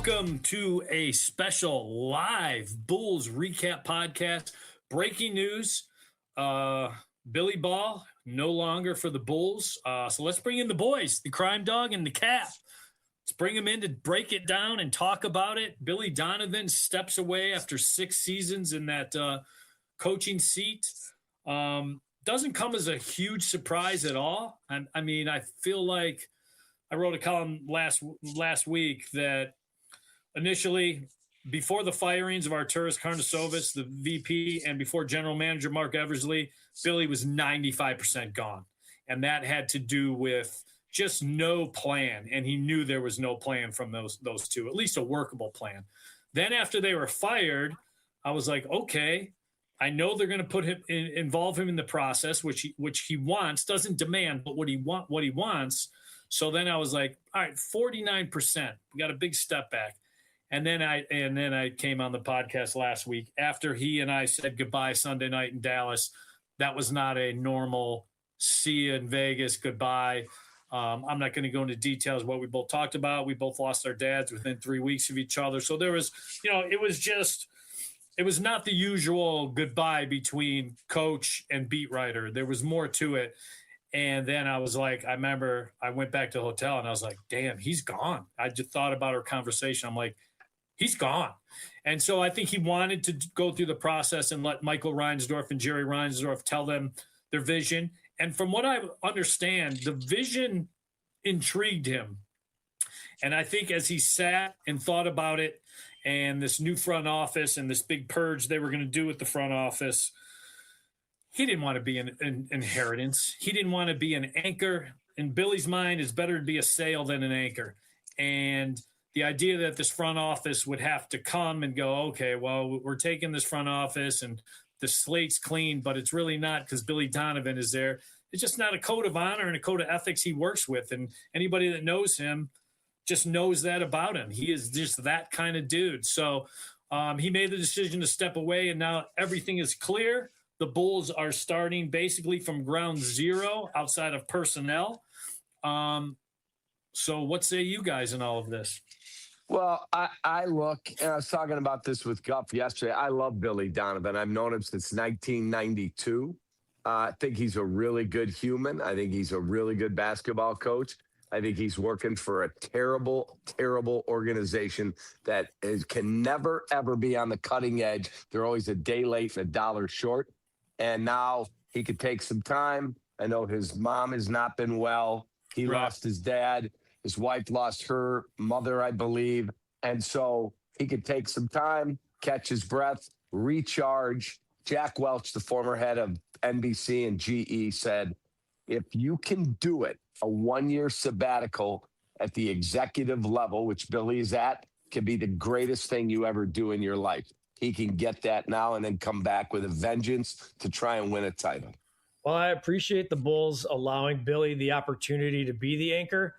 Welcome to a special live Bulls recap podcast. Breaking news, Billy Ball no longer for the Bulls. So let's bring in the boys, the Crime Dog and the Cap. Let's bring them in to break it down and talk about it. Billy Donovan steps away after 6 seasons in that coaching seat. Doesn't come as a huge surprise at all. I mean, I feel like I wrote a column last week that initially, before the firings of Arturas Karnisovas, the VP, and before general manager Mark Eversley, Billy was 95% gone. And that had to do with just no plan. And he knew there was no plan from those two, at least a workable plan. Then after they were fired, I was like, okay, I know they're going to put him involve him in the process, which he wants, doesn't demand, but what he wants. So then I was like, all right, 49%. We got a big step back. And then I came on the podcast last week after he and I said goodbye Sunday night in Dallas. That was not a normal see you in Vegas goodbye. I'm not going to go into details what we both talked about. We both lost our dads within 3 weeks of each other. So there was, it was not the usual goodbye between coach and beat writer. There was more to it. And then I was like, I remember I went back to the hotel and I was like, damn, he's gone. I just thought about our conversation. I'm like, he's gone. And so I think he wanted to go through the process and let Michael Reinsdorf and Jerry Reinsdorf tell them their vision. And from what I understand, the vision intrigued him. And I think as he sat and thought about it and this new front office and this big purge they were going to do with the front office, he didn't want to be an inheritance. He didn't want to be an anchor. In Billy's mind, it's better to be a sail than an anchor. And the idea that this front office would have to come and go, okay, well, we're taking this front office and the slate's clean, but it's really not because Billy Donovan is there. It's just not a code of honor and a code of ethics he works with. And anybody that knows him just knows that about him. He is just that kind of dude. So he made the decision to step away, and now everything is clear. The Bulls are starting basically from ground zero outside of personnel. So what say you guys in all of this? Well, I look, and I was talking about this with Guff yesterday. I love Billy Donovan. I've known him since 1992. I think he's a really good human. I think he's a really good basketball coach. I think he's working for a terrible, terrible organization that can never, ever be on the cutting edge. They're always a day late and $1 short. And now he could take some time. I know his mom has not been well. He lost his dad. His wife lost her mother, I believe. And so he could take some time, catch his breath, recharge. Jack Welch, the former head of NBC and GE, said, if you can do it, a 1-year sabbatical at the executive level, which Billy is at, can be the greatest thing you ever do in your life. He can get that now and then come back with a vengeance to try and win a title. Well, I appreciate the Bulls allowing Billy the opportunity to be the anchor.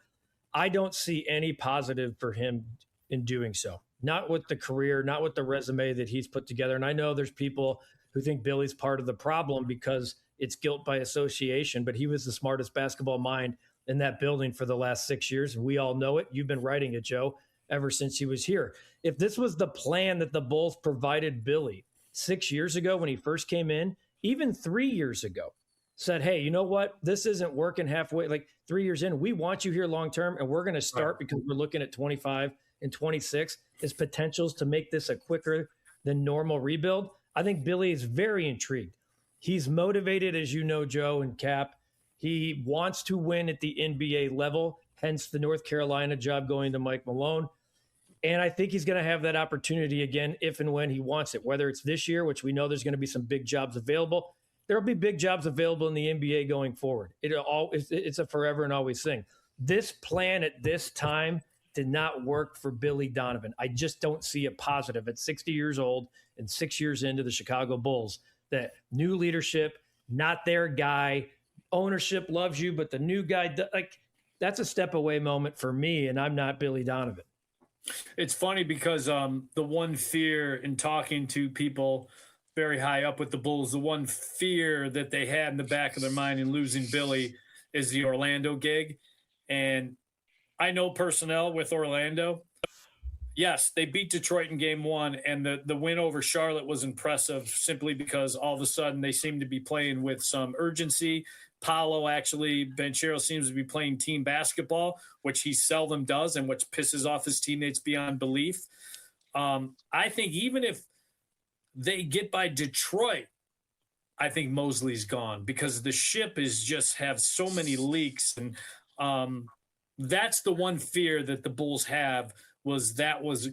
I don't see any positive for him in doing so. Not with the career, not with the resume that he's put together. And I know there's people who think Billy's part of the problem because it's guilt by association, but he was the smartest basketball mind in that building for the last 6 years. And we all know it. You've been writing it, Joe, ever since he was here. If this was the plan that the Bulls provided Billy 6 years ago when he first came in, even 3 years ago, said, hey, you know what? This isn't working halfway. Like 3 years in, we want you here long-term, and we're going to start because we're looking at 25 and 26 as potentials to make this a quicker than normal rebuild. I think Billy is very intrigued. He's motivated, as you know, Joe and Cap. He wants to win at the NBA level, hence the North Carolina job going to Mike Malone. And I think he's going to have that opportunity again if and when he wants it, whether it's this year, which we know there's going to be some big jobs available. There will be big jobs available in the NBA going forward. It's a forever and always thing. This plan at this time did not work for Billy Donovan. I just don't see a positive at 60 years old and 6 years into the Chicago Bulls. That new leadership, not their guy. Ownership loves you, but the new guy, that's a step away moment for me, and I'm not Billy Donovan. It's funny because the one fear in talking to people very high up with the Bulls, the one fear that they had in the back of their mind in losing Billy is the Orlando gig. And I know personnel with Orlando. Yes, they beat Detroit in game one, and the win over Charlotte was impressive simply because all of a sudden they seem to be playing with some urgency. Banchero seems to be playing team basketball, which he seldom does and which pisses off his teammates beyond belief. I think even if they get by Detroit, I think Mosley's gone because the ship is just have so many leaks. And that's the one fear that the Bulls have was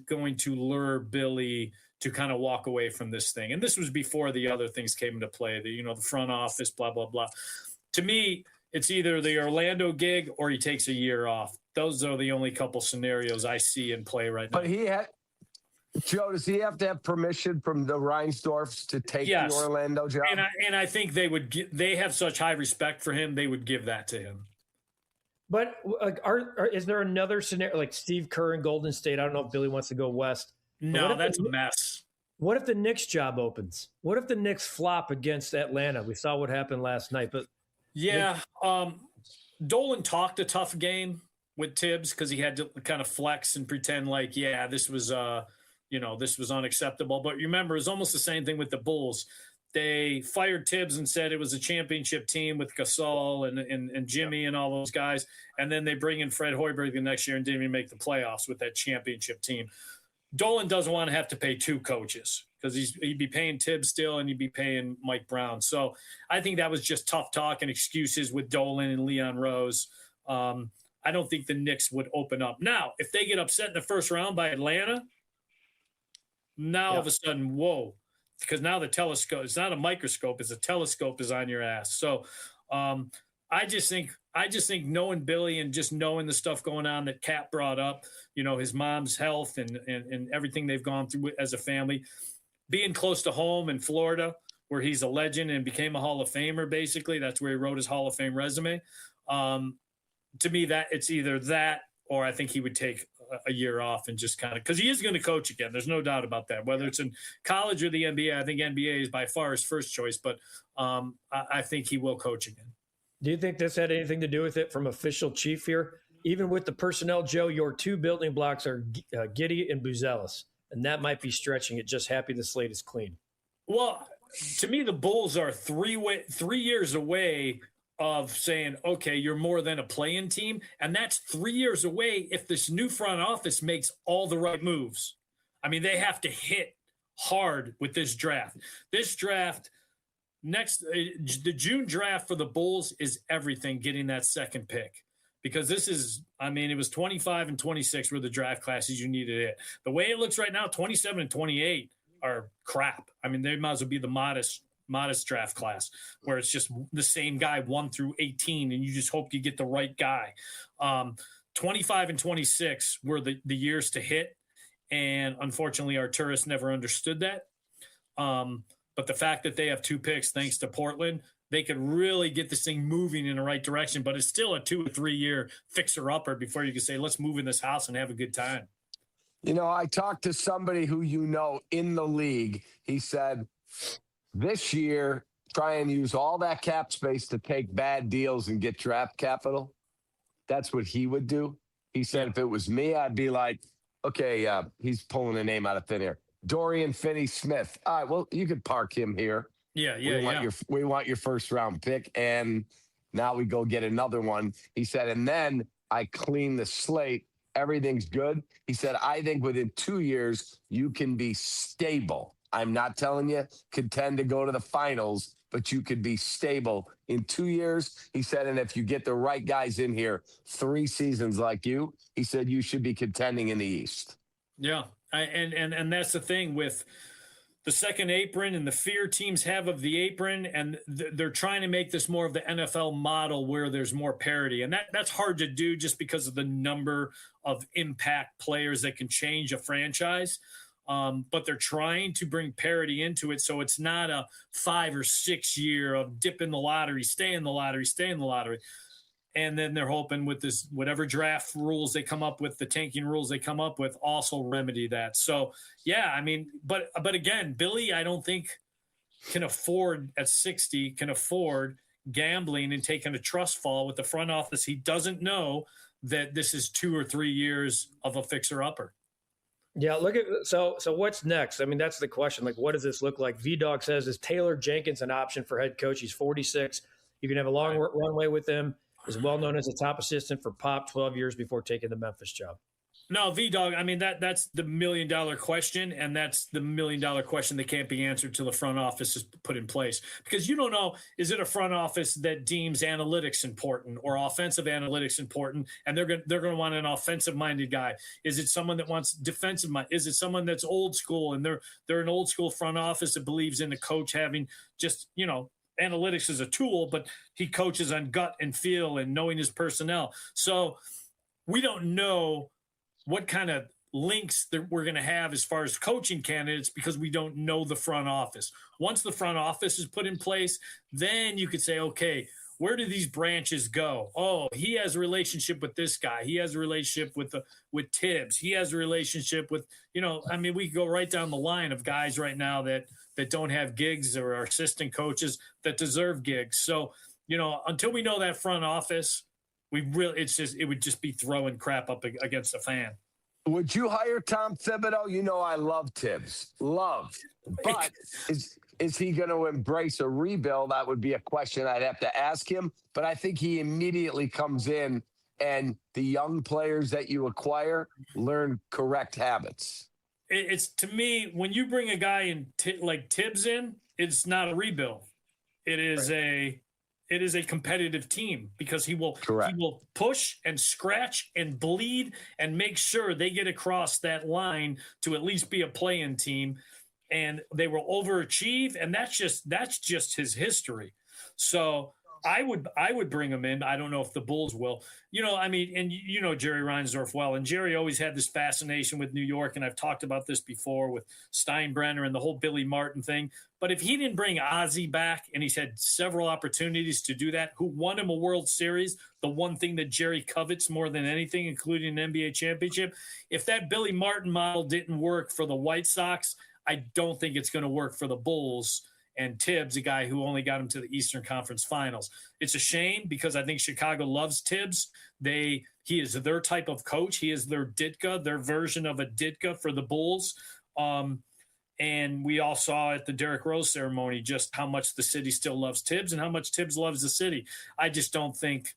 going to lure Billy to kind of walk away from this thing. And this was before the other things came into play, the front office, blah, blah, blah. To me, it's either the Orlando gig or he takes a year off. Those are the only couple scenarios I see in play right now. But Joe, does he have to have permission from the Reinsdorfs to take the Orlando job? And I think they have such high respect for him, they would give that to him. But is there another scenario like Steve Kerr in Golden State? I don't know if Billy wants to go west. No, that's a mess. What if the Knicks job opens? What if the Knicks flop against Atlanta? We saw what happened last night. But yeah, Dolan talked a tough game with Tibbs because he had to kind of flex and pretend like, this was this was unacceptable. But remember, it's almost the same thing with the Bulls. They fired Tibbs and said it was a championship team with Gasol and Jimmy and all those guys. And then they bring in Fred Hoiberg the next year and didn't even make the playoffs with that championship team. Dolan doesn't want to have to pay two coaches because he'd be paying Tibbs still and he'd be paying Mike Brown. So I think that was just tough talk and excuses with Dolan and Leon Rose. I don't think the Knicks would open up. Now, if they get upset in the first round by Atlanta, all of a sudden, whoa, because now the telescope, it's not a microscope, it's a telescope is on your ass. So I just think knowing Billy and just knowing the stuff going on that Kat brought up, his mom's health and everything they've gone through as a family, being close to home in Florida, where he's a legend and became a Hall of Famer, basically. That's where he wrote his Hall of Fame resume. To me, that it's either that or I think he would take a year off and just kind of, because he is going to coach again. There's no doubt about that. Whether it's in college or the NBA, I think NBA is by far his first choice, but I think he will coach again. Do you think this had anything to do with it from official chief here? Even with the personnel, Joe, your two building blocks are Giddey and Buzelis, and that might be stretching it. Just happy the slate is clean. Well, to me, the Bulls are 3 years away of saying, okay, you're more than a play-in team. And that's 3 years away if this new front office makes all the right moves. I mean, they have to hit hard with this draft. This draft, the June draft for the Bulls is everything, getting that second pick. Because this is, it was 25 and 26 were the draft classes you needed it. The way it looks right now, 27 and 28 are crap. They might as well be the modest draft class where it's just the same guy 1 through 18 and you just hope you get the right guy. 25 and 26 were the years to hit, and unfortunately Arturas never understood that. But the fact that they have 2 picks thanks to Portland, they could really get this thing moving in the right direction, but it's still a 2 or 3 year fixer-upper before you can say, let's move in this house and have a good time. I talked to somebody who in the league. He said, this year, try and use all that cap space to take bad deals and get draft capital. That's what he would do. He said, if it was me, I'd be like, okay, he's pulling a name out of thin air. Dorian Finney-Smith. All right, well, you could park him here. We want your first round pick. And now we go get another one. He said, and then I clean the slate. Everything's good. He said, I think within 2 years, you can be stable. I'm not telling you contend to go to the finals, but you could be stable in 2 years. He said, and if you get the right guys in here, 3 seasons like you, he said, you should be contending in the East. Yeah. And that's the thing with the second apron and the fear teams have of the apron. And they're trying to make this more of the NFL model where there's more parity. And that's hard to do just because of the number of impact players that can change a franchise. But they're trying to bring parity into it. So it's not a 5 or 6 year of dip in the lottery, stay in the lottery. And then they're hoping with this, whatever draft rules they come up with, the tanking rules they come up with, also remedy that. So, yeah, but again, Billy, I don't think can afford gambling and taking a trust fall with the front office. He doesn't know that this is 2 or 3 years of a fixer-upper. Yeah, look at so what's next? I mean, that's the question. Like, what does this look like? V-Dog says, is Taylor Jenkins an option for head coach? He's 46. You can have a long runway with him. Is well known as a top assistant for Pop 12 years before taking the Memphis job. No, V-Dog, I mean, that's the $1 million question, and that's the $1 million question that can't be answered till the front office is put in place. Because you don't know, is it a front office that deems analytics important or offensive analytics important, and they're going to want an offensive-minded guy? Is it someone that wants defensive mind? Is it someone that's old school, and they're an old school front office that believes in the coach having just, analytics as a tool, but he coaches on gut and feel and knowing his personnel. So we don't know what kind of links that we're going to have as far as coaching candidates because we don't know the front office. Once the front office is put in place, then you could say, okay, where do these branches go? Oh, he has a relationship with this guy. He has a relationship with Tibbs. He has a relationship with, we could go right down the line of guys right now that don't have gigs or are assistant coaches that deserve gigs. So, until we know that front office, it would just be throwing crap up against the fan. Would you hire Tom Thibodeau? I love Tibbs. Love. But is he going to embrace a rebuild? That would be a question I'd have to ask him. But I think he immediately comes in and the young players that you acquire learn correct habits. It's to me, when you bring a guy in like Tibbs in, it's not a rebuild. It is a competitive team because he will push and scratch and bleed and make sure they get across that line to at least be a play-in team, and they will overachieve, and that's just his history. So I would bring him in. I don't know if the Bulls will. Jerry Reinsdorf well, and Jerry always had this fascination with New York, and I've talked about this before with Steinbrenner and the whole Billy Martin thing. But if he didn't bring Ozzie back, and he's had several opportunities to do that, who won him a World Series, the one thing that Jerry covets more than anything, including an NBA championship, if that Billy Martin model didn't work for the White Sox, I don't think it's going to work for the Bulls. And Tibbs, a guy who only got him to the Eastern Conference Finals. It's a shame because I think Chicago loves Tibbs. He is their type of coach. He is their Ditka, their version of a Ditka for the Bulls. And we all saw at the Derrick Rose ceremony just how much the city still loves Tibbs and how much Tibbs loves the city. I just don't think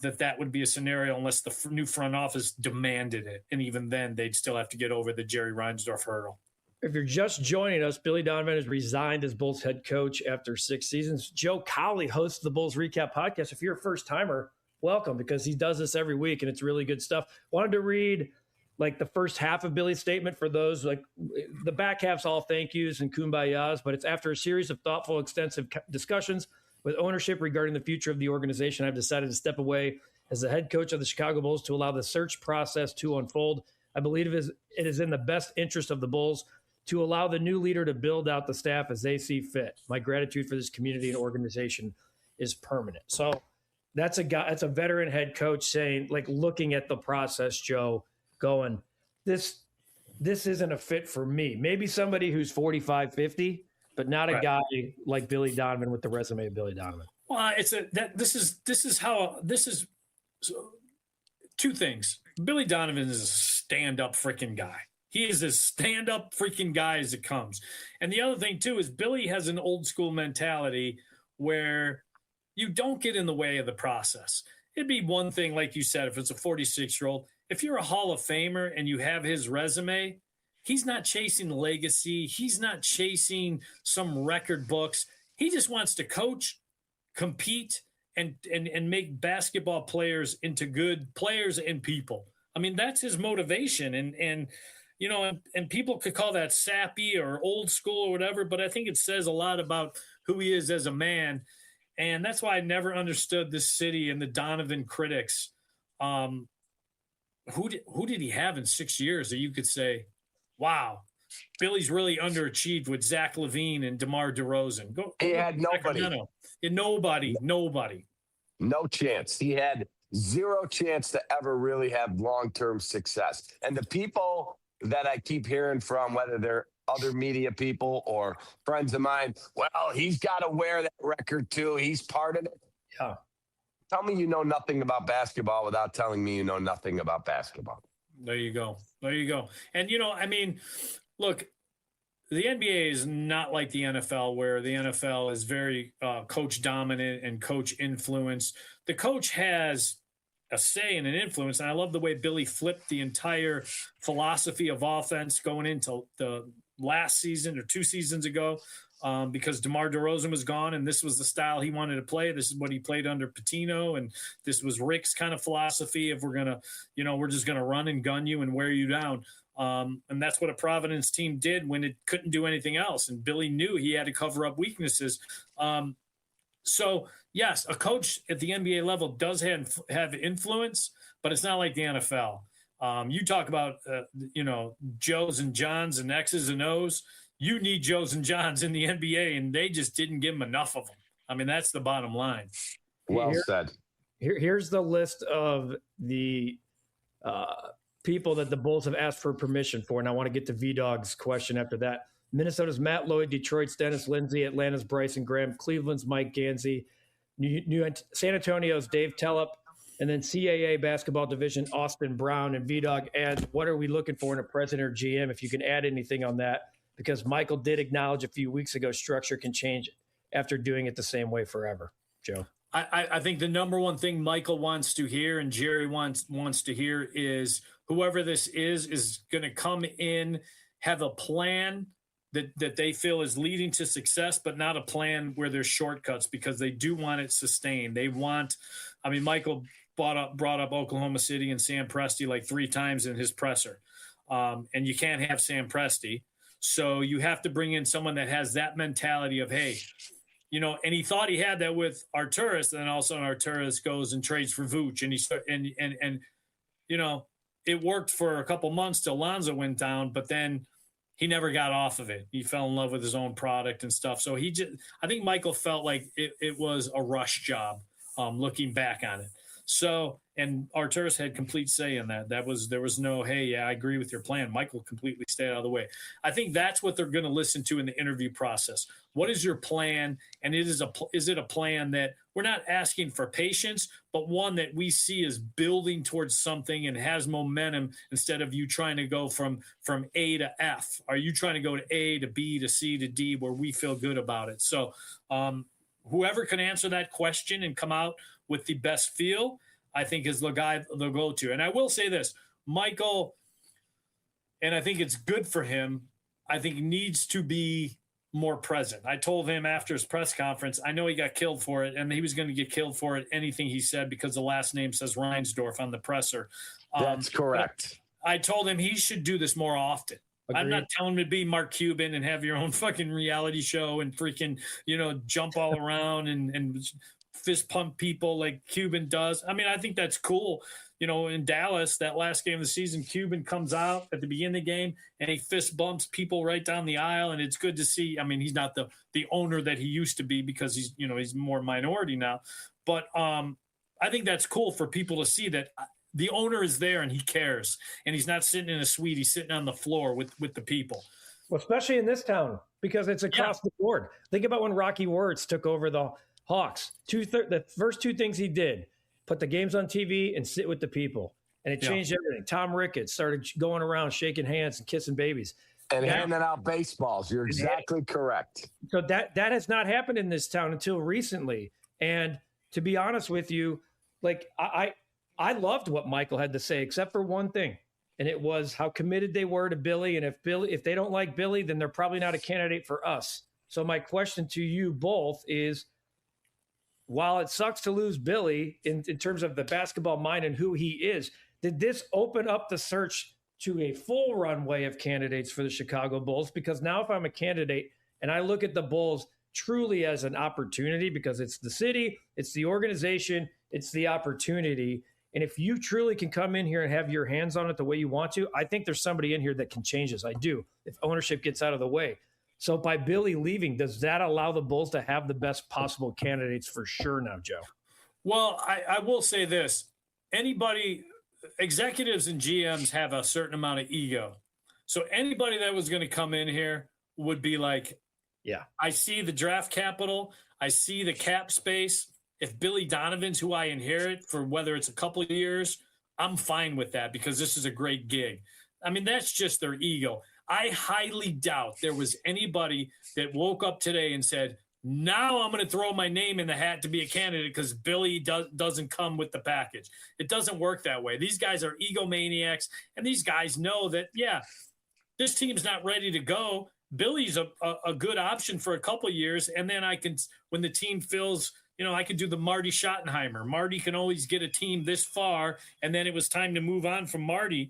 that would be a scenario unless the new front office demanded it. And even then, they'd still have to get over the Jerry Reinsdorf hurdle. If you're just joining us, Billy Donovan has resigned as Bulls head coach after 6 seasons. Joe Cowley hosts the Bulls REKAP Podcast. If you're a first-timer, welcome, because he does this every week, and it's really good stuff. Wanted to read, the first half of Billy's statement for those. The back half's all thank yous and kumbayas, but it's after a series of thoughtful, extensive discussions with ownership regarding the future of the organization. I've decided to step away as the head coach of the Chicago Bulls to allow the search process to unfold. I believe it is in the best interest of the Bulls to allow the new leader to build out the staff as they see fit. My gratitude for this community and organization is permanent. So that's a veteran head coach saying, looking at the process, Joe, going, this isn't a fit for me. Maybe somebody who's 45, 50, but not a guy like Billy Donovan with the resume of Billy Donovan. Well, this is two things. Billy Donovan is a stand-up freaking guy. He is as stand-up freaking guy as it comes. And the other thing, too, is Billy has an old-school mentality where you don't get in the way of the process. It'd be one thing, like you said, if it's a 46-year-old. If you're a Hall of Famer and you have his resume, he's not chasing legacy. He's not chasing some record books. He just wants to coach, compete, and make basketball players into good players and people. I mean, that's his motivation. And people could call that sappy or old school or whatever, but I think it says a lot about who he is as a man. And that's why I never understood this city and the Donovan critics. Who did he have in 6 years that you could say, wow, Billy's really underachieved with Zach LaVine and DeMar DeRozan? He had nobody. Nobody. No chance. He had zero chance to ever really have long-term success. And the people that I keep hearing from, whether they're other media people or friends of mine, well, he's got to wear that record too. He's part of it. Yeah. Tell me you know nothing about basketball without telling me you know nothing about basketball. There you go. There you go. And, I mean, look, the NBA is not like the NFL, where the NFL is very coach dominant and coach influenced. The coach has a say and an influence. And I love the way Billy flipped the entire philosophy of offense going into the last season or 2 seasons ago, because DeMar DeRozan was gone and this was the style he wanted to play. This is what he played under Pitino. And this was Rick's kind of philosophy of we're just going to run and gun you and wear you down. And that's what a Providence team did when it couldn't do anything else. And Billy knew he had to cover up weaknesses. So yes, a coach at the NBA level does have influence, but it's not like the NFL. You talk about, Joes and Johns and X's and O's. You need Joes and Johns in the NBA, and they just didn't give them enough of them. I mean, that's the bottom line. Well said. Here's the list of the people that the Bulls have asked for permission for, and I want to get to V-Dog's question after that. Minnesota's Matt Lloyd, Detroit's Dennis Lindsay, Atlanta's Bryson Graham, Cleveland's Mike Gansey, San Antonio's Dave Tellup, and then CAA basketball division, Austin Brown. And V-Dog adds, what are we looking for in a president or GM? If you can add anything on that, because Michael did acknowledge a few weeks ago structure can change after doing it the same way forever. Joe? I think the number one thing Michael wants to hear and Jerry wants to hear is whoever this is going to come in, have a plan that they feel is leading to success, but not a plan where there's shortcuts, because they do want it sustained. Michael brought up Oklahoma City and Sam Presti like 3 times in his presser. And you can't have Sam Presti. So you have to bring in someone that has that mentality of, hey, and he thought he had that with Arturas, and then all of a sudden Arturas goes and trades for Vooch, and it worked for a couple months till Lonzo went down, but then he never got off of it. He fell in love with his own product and stuff. So I think Michael felt like it was a rush job, looking back on it. So, and Arturas had complete say in that. There was no, hey, yeah, I agree with your plan. Michael completely stayed out of the way. I think that's what they're going to listen to in the interview process. What is your plan? And is it a plan that we're not asking for patience, but one that we see as building towards something and has momentum, instead of you trying to go from A to F? Are you trying to go to A to B to C to D where we feel good about it? So whoever can answer that question and come out with the best feel, I think is the guy they'll go to. And I will say this, Michael, and I think it's good for him, I think needs to be more present. I told him after his press conference, I know he got killed for it, and he was going to get killed for it, anything he said, because the last name says Reinsdorf on the presser. That's correct. I told him he should do this more often. Agreed. I'm not telling him to be Mark Cuban and have your own fucking reality show and freaking, jump all around and fist pump people like Cuban does. I mean, I think that's cool. In Dallas, that last game of the season, Cuban comes out at the beginning of the game and he fist bumps people right down the aisle. And it's good to see. I mean, he's not the owner that he used to be, because he's more minority now. But I think that's cool for people to see that the owner is there and he cares. And he's not sitting in a suite. He's sitting on the floor with the people. Well, especially in this town, because it's across the board. Think about when Rocky Wirtz took over the Hawks. The first 2 things he did, put the games on TV and sit with the people. And it changed everything. Tom Ricketts started going around, shaking hands and kissing babies. And handing out baseballs. You're exactly correct. So that has not happened in this town until recently. And to be honest with you, like I loved what Michael had to say, except for one thing. And it was how committed they were to Billy. And if they don't like Billy, then they're probably not a candidate for us. So my question to you both is, while it sucks to lose Billy in terms of the basketball mind and who he is, did this open up the search to a full runway of candidates for the Chicago Bulls? Because now if I'm a candidate and I look at the Bulls truly as an opportunity, because it's the city, it's the organization, it's the opportunity. And if you truly can come in here and have your hands on it the way you want to, I think there's somebody in here that can change this. I do, if ownership gets out of the way. So by Billy leaving, does that allow the Bulls to have the best possible candidates for sure now, Joe? Well, I will say this. Executives and GMs have a certain amount of ego. So anybody that was going to come in here would be like, yeah, I see the draft capital. I see the cap space. If Billy Donovan's who I inherit for whether it's a couple of years I'm fine with that because this is a great gig. I mean, that's just their ego. I highly doubt there was anybody that woke up today and said, now I'm going to throw my name in the hat to be a candidate because Billy doesn't come with the package. It doesn't work that way. These guys are egomaniacs, and these guys know that, yeah, this team's not ready to go. Billy's a good option for a couple of years, and then I can, when the team fills, I could do the Marty Schottenheimer. Marty can always get a team this far, and then it was time to move on from Marty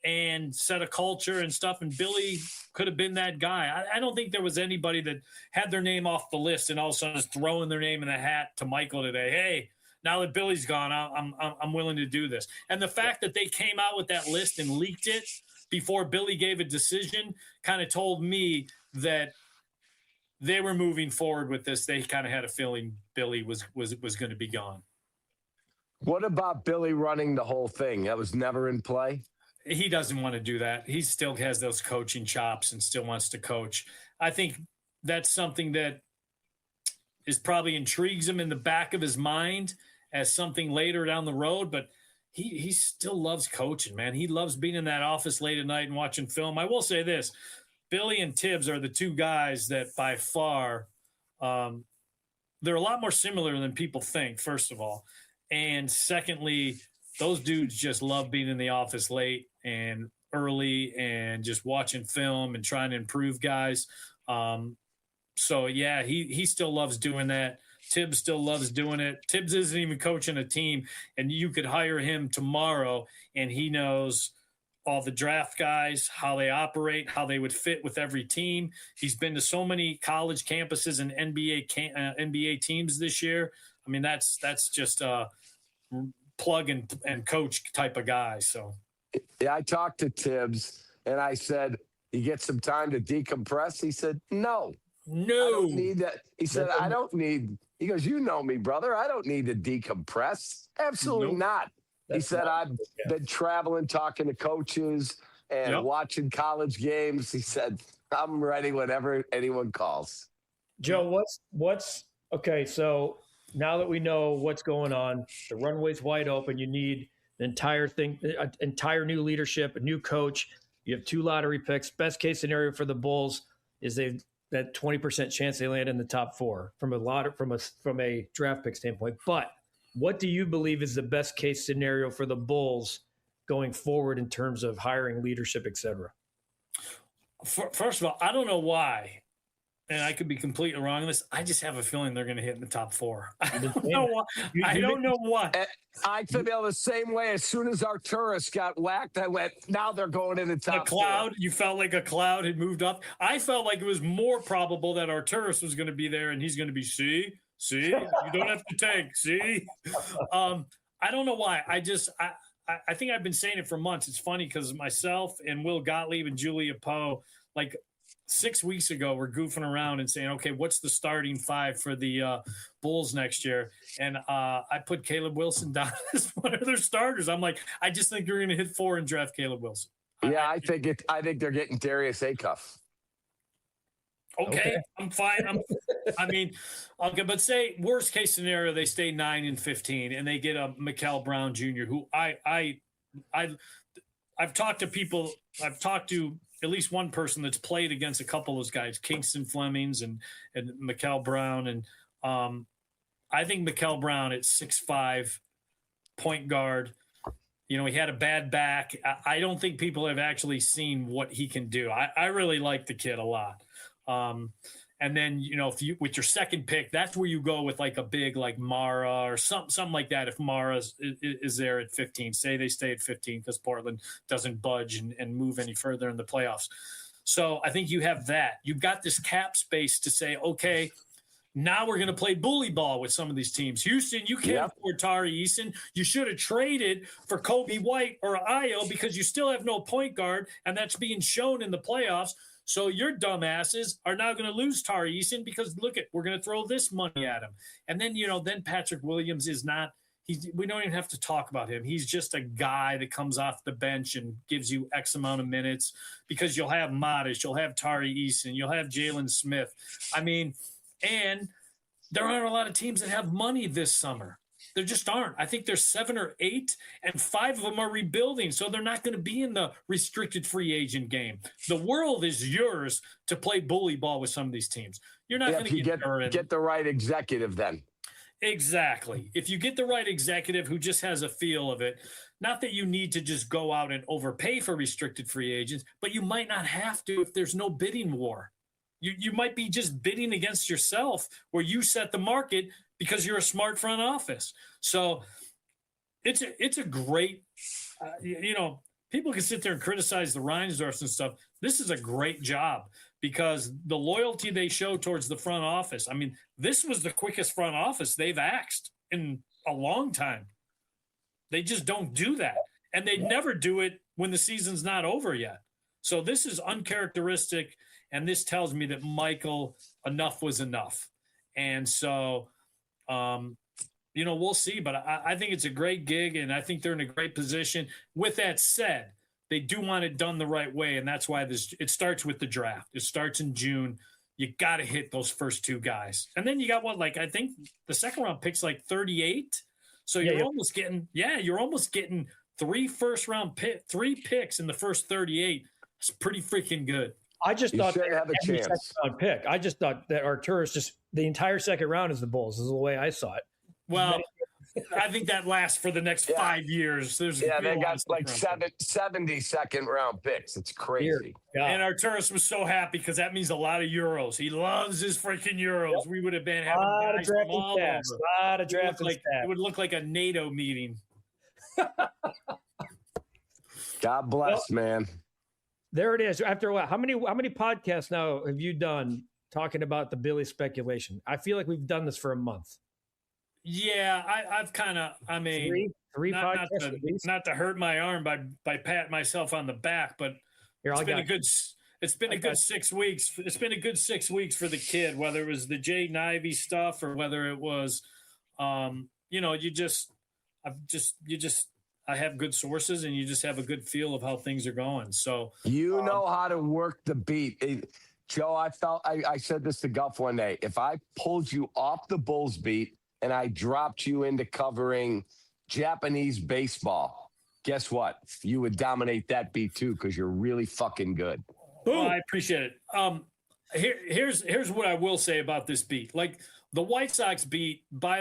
and set a culture and stuff. And Billy could have been that guy. I don't think there was anybody that had their name off the list and all of a sudden is throwing their name in the hat to Michael today. Hey, now that Billy's gone, I'm willing to do this. And the fact that they came out with that list and leaked it before Billy gave a decision kind of told me that they were moving forward with this. They kind of had a feeling Billy was going to be gone. What about Billy running the whole thing? That was never in play? He doesn't want to do that. He still has those coaching chops and still wants to coach. I think that's something that is probably intrigues him in the back of his mind as something later down the road, but he still loves coaching, man. He loves being in that office late at night and watching film. I will say this, Billy and Tibbs are the two guys that by far, they're a lot more similar than people think, first of all. And secondly, those dudes just love being in the office late and early and just watching film and trying to improve guys. So, yeah, he still loves doing that. Tibbs still loves doing it. Tibbs isn't even coaching a team, and you could hire him tomorrow, and he knows all the draft guys, how they operate, how they would fit with every team. He's been to so many college campuses and NBA teams this year. I mean, that's just plug and coach type of guy. So yeah, I talked to Tibbs and I said, you get some time to decompress? He said, no, I don't need that. He said, I don't need, he goes, you know me, brother. I don't need to decompress. Absolutely not. He said, I've been traveling, talking to coaches and watching college games. He said, I'm ready whenever anyone calls. Joe, what's okay. So now that we know what's going on, the runway's wide open. You need an entire new leadership, a new coach. You have 2 lottery picks. Best case scenario for the Bulls is that 20% chance they land in the top 4 from a draft pick standpoint. But what do you believe is the best case scenario for the Bulls going forward in terms of hiring, leadership, et cetera? First of all, I don't know why. And I could be completely wrong on this. I just have a feeling they're going to hit in the top 4. I don't know why. I feel the same way. As soon as Arturas got whacked, I went, now they're going in the top 4. You felt like a cloud had moved up. I felt like it was more probable that Arturas was going to be there and he's going to be, see, you don't have to tank, see? I don't know why. I think I've been saying it for months. It's funny because myself and Will Gottlieb and Julia Poe, like 6 weeks ago, we're goofing around and saying, okay, what's the starting 5 for the Bulls next year? And I put Caleb Wilson down as one of their starters. I'm like, I just think you're going to hit 4 and draft Caleb Wilson. Yeah, I think they're getting Darius Acuff. Okay, I'm fine. Okay, but say worst case scenario, they stay 9 and 15 and they get a Mikal Brown Jr., who I've talked to people. I've talked to at least one person that's played against a couple of those guys, Kingston Flemings and Mikal Brown. And I think Mikal Brown at 6'5", point guard, he had a bad back. I don't think people have actually seen what he can do. I really like the kid a lot. And then, if you, with your second pick, that's where you go with like a big, like Mara or something like that. If Mara is there at 15, say they stay at 15 because Portland doesn't budge and move any further in the playoffs. So I think you have that. You've got this cap space to say, okay, now we're going to play bully ball with some of these teams. Houston, you can't afford Tari Eason. You should have traded for Kobe White or Ayo because you still have no point guard, and that's being shown in the playoffs. So your dumbasses are now going to lose Tari Eason because, we're going to throw this money at him. And then, then Patrick Williams is not – we don't even have to talk about him. He's just a guy that comes off the bench and gives you X amount of minutes because you'll have Modish, you'll have Tari Eason, you'll have Jalen Smith. I mean – and there aren't a lot of teams that have money this summer. There just aren't. I think there's 7 or 8, and 5 of them are rebuilding, so they're not going to be in the restricted free agent game. The world is yours to play bully ball with some of these teams. You're not going to get the right executive then. Exactly. If you get the right executive who just has a feel of it, not that you need to just go out and overpay for restricted free agents, but you might not have to if there's no bidding war. You might be just bidding against yourself where you set the market because you're a smart front office. So it's a great, people can sit there and criticize the Reinsdorfs and stuff. This is a great job because the loyalty they show towards the front office. I mean, this was the quickest front office they've axed in a long time. They just don't do that. And they never do it when the season's not over yet. So this is uncharacteristic. And this tells me that Michael, enough was enough. And so, we'll see. But I think it's a great gig, and I think they're in a great position. With that said, they do want it done the right way, and that's why it starts with the draft. It starts in June. You got to hit those first 2 guys. And then you got I think the second round pick's like 38. So you're almost getting 3 picks in the first 38. It's pretty freaking good. I just thought they have a chance. Pick. I just thought that Arturas just the entire second round is the Bulls. Is the way I saw it. Well, I think that lasts for the next 5 years. They got like 70 second round picks. It's crazy. And Arturas was so happy because that means a lot of euros. He loves his freaking euros. Yep. We would have been having guys from all over. A lot of drafting it would look like a NATO meeting. God bless, man. There it is. After what? How many podcasts now have you done talking about the Billy speculation? I feel like we've done this for a month. Yeah, I've kind of. I mean, three podcasts. Not to hurt my arm by patting myself on the back, but it's been a good 6 weeks. It's been a good 6 weeks for the kid. Whether it was the Jay Ivey stuff or whether it was, I have good sources, and you just have a good feel of how things are going. So you know how to work the beat. Joe, I said this to Guff one day. If I pulled you off the Bulls beat and I dropped you into covering Japanese baseball, guess what? You would dominate that beat too because you're really fucking good. Well, I appreciate it. Here's what I will say about this beat. Like the White Sox beat by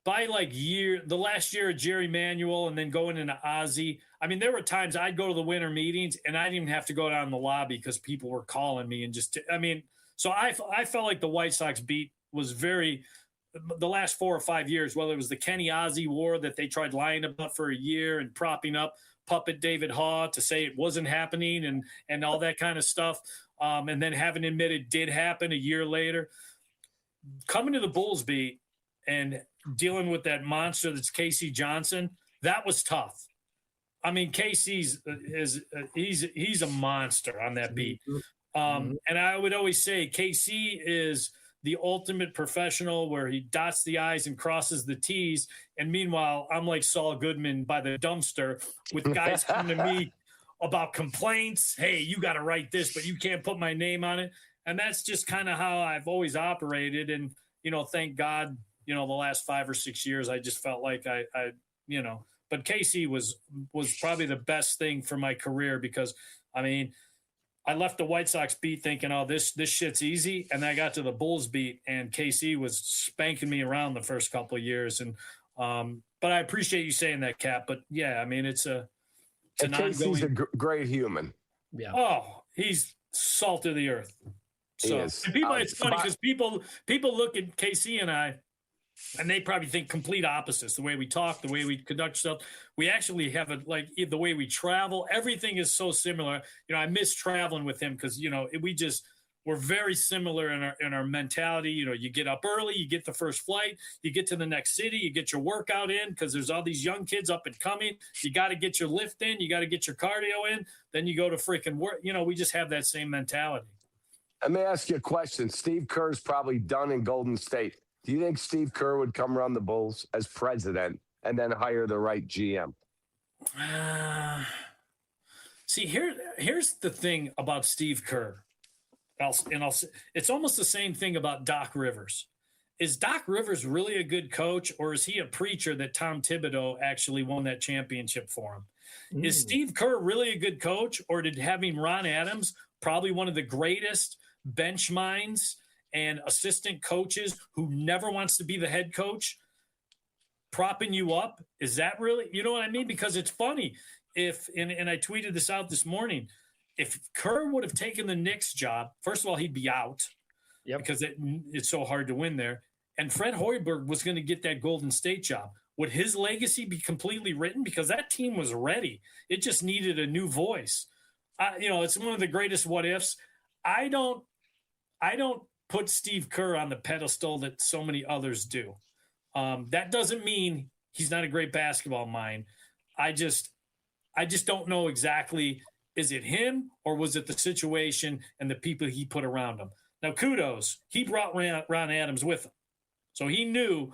the last year of Jerry Manuel and then going into Ozzie. I mean, there were times I'd go to the winter meetings and I didn't even have to go down in the lobby because people were calling me so I felt like the White Sox beat was the last 4 or 5 years, whether it was the Kenny Ozzie war that they tried lying about for a year and propping up puppet David Haw to say it wasn't happening and all that kind of stuff. And then having admitted it did happen a year later. Coming to the Bulls beat and dealing with that monster that's Casey Johnson, that was tough. I mean, Casey's he's a monster on that beat. And I would always say Casey is the ultimate professional where he dots the I's and crosses the T's. And meanwhile, I'm like Saul Goodman by the dumpster with guys coming to me about complaints. Hey, you got to write this, but you can't put my name on it. And that's just kind of how I've always operated. And, thank God, the last 5 or 6 years, I just felt like but Casey was probably the best thing for my career because, I mean, I left the White Sox beat thinking, oh, this shit's easy. And I got to the Bulls beat and KC was spanking me around the first couple of years. And, but I appreciate you saying that, Cap. But yeah, I mean, it's an Casey's a great human. Yeah. Oh, he's salt of the earth. So it's funny because people look at KC and I, and they probably think complete opposites. The way we talk, the way we conduct ourselves. We actually have the way we travel. Everything is so similar. I miss traveling with him because we're very similar in our mentality. You get up early, you get the first flight, you get to the next city, you get your workout in because there's all these young kids up and coming. You got to get your lift in, you got to get your cardio in. Then you go to freaking work. We just have that same mentality. Let me ask you a question. Steve Kerr's probably done in Golden State. Do you think Steve Kerr would come around the Bulls as president and then hire the right GM? See, here's the thing about Steve Kerr. It's almost the same thing about Doc Rivers. is Doc Rivers really a good coach, or is he a preacher that Tom Thibodeau actually won that championship for him? Is Steve Kerr really a good coach, or did having Ron Adams, probably one of the greatest bench minds and assistant coaches who never wants to be the head coach, propping you up? Is that really, you know what I mean? Because it's funny and I tweeted this out this morning, if Kerr would have taken the Knicks job, first of all, he'd be out because it's so hard to win there. And Fred Hoiberg was going to get that Golden State job. Would his legacy be completely written? Because that team was ready. It just needed a new voice. It's one of the greatest what ifs. I don't put Steve Kerr on the pedestal that so many others do. That doesn't mean he's not a great basketball mind. I just don't know exactly, is it him or was it the situation and the people he put around him? Now, kudos. He brought Ron Adams with him. So he knew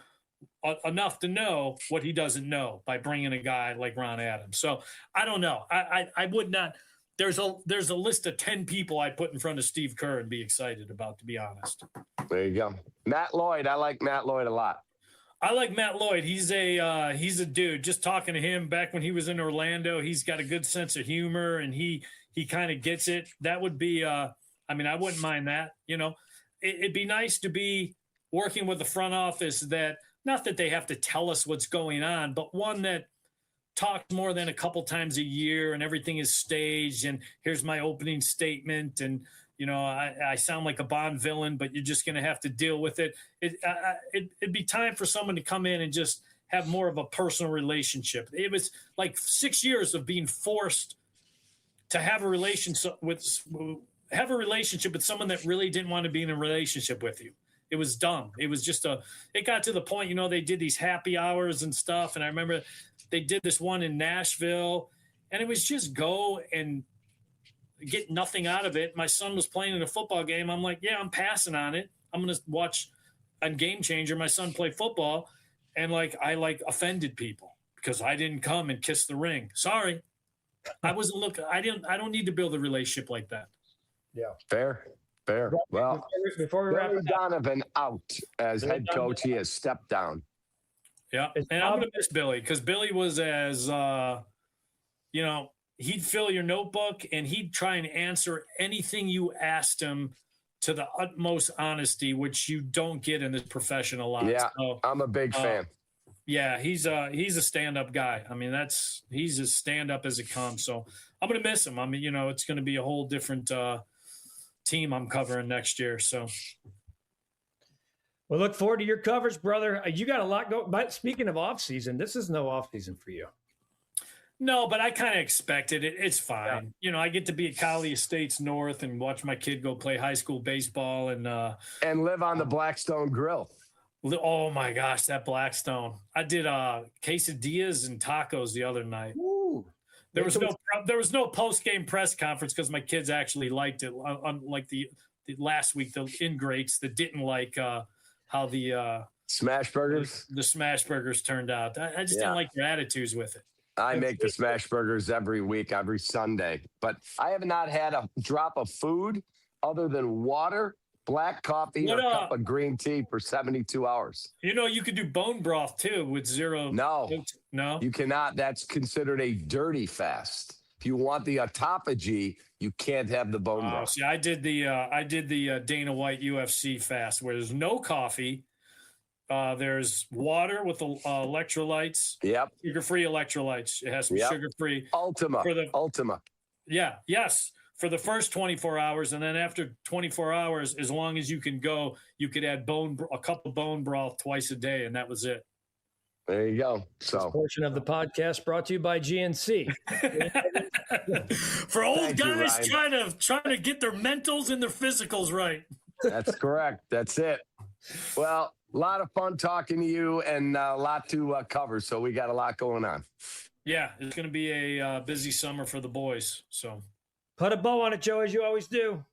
enough to know what he doesn't know by bringing a guy like Ron Adams. So I don't know. I would not. There's a list of 10 people I put in front of Steve Kerr and be excited about, to be honest. There you go. Matt Lloyd. I like Matt Lloyd a lot. I like Matt Lloyd. He's a dude. Just talking to him back when he was in Orlando, he's got a good sense of humor and he kind of gets it. That would be I wouldn't mind that. It'd be nice to be working with the front office that, not that they have to tell us what's going on, but one that talks more than a couple times a year and everything is staged and here's my opening statement and I sound like a Bond villain, but you're just going to have to deal with it. It'd be time for someone to come in and just have more of a personal relationship. It was like 6 years of being forced to have a relationship with someone that really didn't want to be in a relationship with you. It was dumb. It was just it got to the point, they did these happy hours and stuff. And I remember they did this one in Nashville and it was just go and get nothing out of it. My son was playing in a football game. I'm like, yeah, I'm passing on it. I'm going to watch on Game Changer my son play football. And I offended people because I didn't come and kiss the ring. Sorry. I wasn't looking. I don't need to build a relationship like that. Yeah. Fair. Well, before we wrap Billy it Donovan out as head coach. He has stepped down. Yeah. And I'm going to miss Billy because Billy was as, he'd fill your notebook and he'd try and answer anything you asked him to the utmost honesty, which you don't get in this profession a lot. Yeah, so, I'm a big fan. Yeah, he's a stand-up guy. I mean, he's as stand-up as it comes. So I'm going to miss him. I mean, it's going to be a whole different team I'm covering next year. So Well, look forward to your coverage, brother. You got a lot going. But speaking of off season, this is no off season for you. No, but I kind of expected it. It's fine. Yeah. I get to be at Cowley Estates North and watch my kid go play high school baseball and live on the Blackstone Grill. Oh my gosh, that Blackstone! I did quesadillas and tacos the other night. Ooh. There was no post game press conference because my kids actually liked it. Unlike the last week, the ingrates that didn't like how the smash burgers, the smash burgers turned out. I just didn't like their attitudes with it. I make the smash burgers every week, every Sunday, but I have not had a drop of food other than water, black coffee, or a cup of green tea for 72 hours. You could do bone broth too with zero. No, no, you cannot. That's considered a dirty fast. If you want the autophagy, you can't have the bone broth. See, I did the Dana White UFC fast where there's no coffee. There's water with electrolytes. Yep. Sugar-free electrolytes. It has to be sugar-free. Ultima. Yeah. Yes. For the first 24 hours. And then after 24 hours, as long as you can go, you could add a cup of bone broth twice a day. And that was it. There you go. So this portion of the podcast brought to you by GNC. For old guys trying to get their mentals and their physicals right. That's correct. That's it. Well, a lot of fun talking to you and a lot to cover. So we got a lot going on. Yeah, it's going to be a busy summer for the boys. So put a bow on it, Joe, as you always do.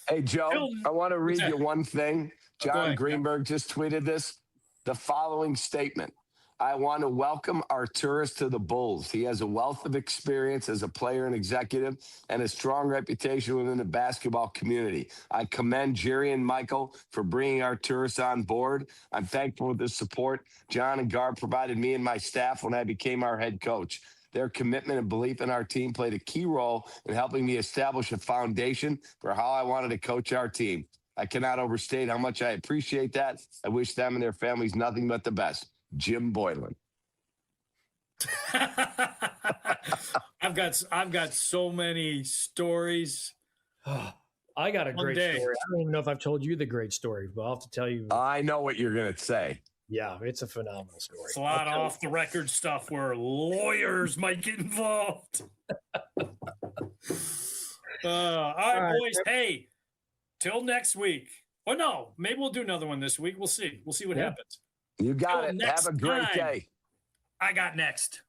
Hey, Joe, I want to read you one thing. John Greenberg just tweeted this. The following statement. I want to welcome Arturas to the Bulls. He has a wealth of experience as a player and executive and a strong reputation within the basketball community. I commend Jerry and Michael for bringing Arturas on board. I'm thankful for the support John and Garb provided me and my staff when I became our head coach. Their commitment and belief in our team played a key role in helping me establish a foundation for how I wanted to coach our team. I cannot overstate how much I appreciate that. I wish them and their families nothing but the best. Jim Boylan. I've got so many stories. I got a great story. I don't even know if I've told you the great story, but I'll have to tell you. I know what you're going to say. Yeah, it's a phenomenal story. It's a lot of off the record stuff where lawyers might get involved. All right, boys. Hey, till next week. Well, no, maybe we'll do another one this week. We'll see. We'll see what happens. You got it. Have a great day. I got next.